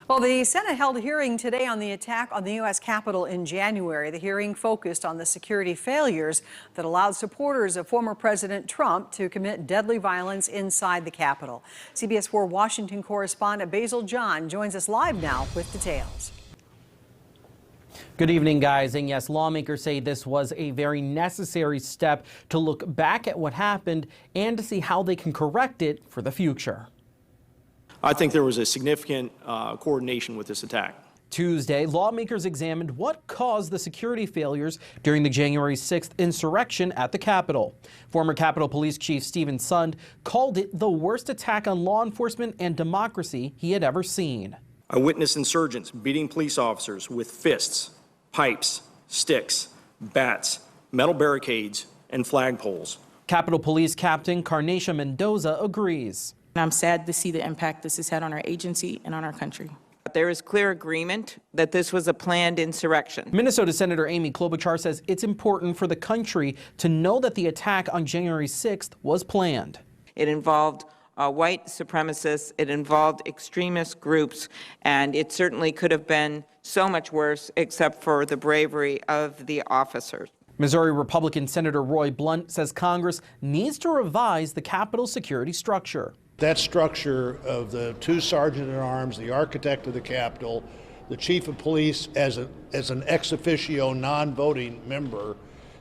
Well, the Senate held a hearing today on the attack on the U.S. Capitol in January. The hearing focused on the security failures that allowed supporters of former President Trump to commit deadly violence inside the Capitol. CBS 4 Washington correspondent Basil John joins us live now with details. Good evening, guys. And yes, lawmakers say this was a very necessary step to look back at what happened and to see how they can correct it for the future. I think there was a significant coordination with this attack. Tuesday, lawmakers examined what caused the security failures during the January 6th insurrection at the Capitol. Former Capitol Police Chief Steven Sund called it the worst attack on law enforcement and democracy he had ever seen. I witnessed insurgents beating police officers with fists, pipes, sticks, bats, metal barricades, and flagpoles. Capitol Police Captain Carnacia Mendoza agrees. I'm sad to see the impact this has had on our agency and on our country. There is clear agreement that this was a planned insurrection. Minnesota Senator Amy Klobuchar says it's important for the country to know that the attack on January 6th was planned. It involved white supremacists, it involved extremist groups, and it certainly could have been so much worse except for the bravery of the officers. Missouri Republican Senator Roy Blunt says Congress needs to revise the Capitol security structure. That structure of the two sergeant-at-arms, the architect of the Capitol, the chief of police as an ex officio non-voting member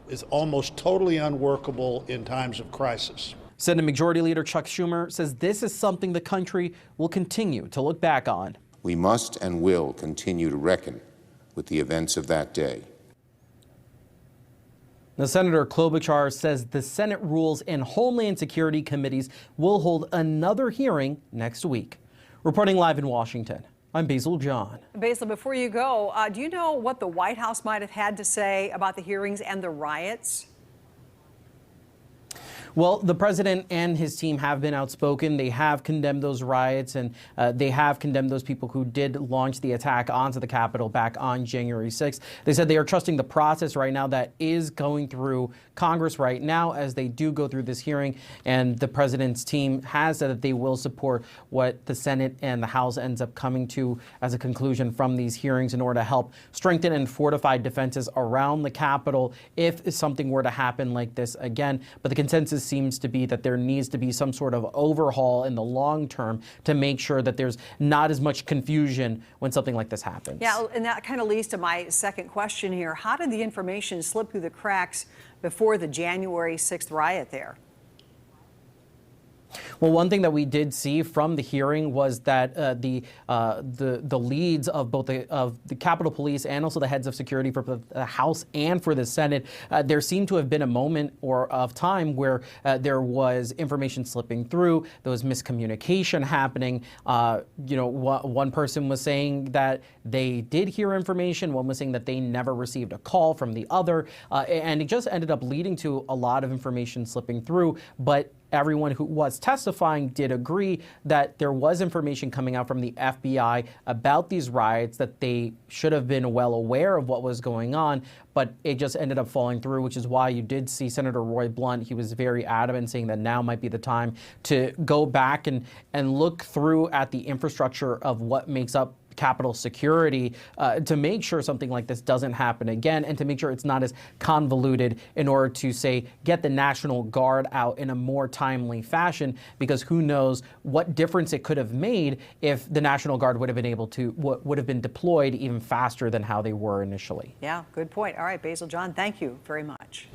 is almost totally unworkable in times of crisis. Senate Majority Leader Chuck Schumer says this is something the country will continue to look back on. We must and will continue to reckon with the events of that day. Now, Senator Klobuchar says the Senate Rules and Homeland Security Committees will hold another hearing next week. Reporting live in Washington, I'm Basil John. Basil, before you go, do you know what the White House might have had to say about the hearings and the riots? Well, the president and his team have been outspoken. They have condemned those riots, and they have condemned those people who did launch the attack onto the Capitol back on January 6th. They said they are trusting the process right now that is going through Congress right now as they do go through this hearing. And the president's team has said that they will support what the Senate and the House ends up coming to as a conclusion from these hearings in order to help strengthen and fortify defenses around the Capitol if something were to happen like this again. But the consensus seems to be that there needs to be some sort of overhaul in the long term to make sure that there's not as much confusion when something like this happens. Yeah, and that kind of leads to my second question here. How did the information slip through the cracks before the January 6th riot there? Well, one thing that we did see from the hearing was that the leads of both the Capitol Police and also the heads of security for the House and for the Senate, there seemed to have been a moment of time where there was information slipping through, there was miscommunication happening. One person was saying that they did hear information, one was saying that they never received a call from the other, and it just ended up leading to a lot of information slipping through. But everyone who was testifying did agree that there was information coming out from the FBI about these riots, that they should have been well aware of what was going on, but it just ended up falling through, which is why you did see Senator Roy Blunt. He was very adamant, saying that now might be the time to go back and look through at the infrastructure of what makes up Capitol security to make sure something like this doesn't happen again, and to make sure it's not as convoluted in order to, say, get the National Guard out in a more timely fashion, because who knows what difference it could have made if the National Guard would have been able to, would have been deployed even faster than how they were initially. Yeah, good point. All right, Basil John, thank you very much.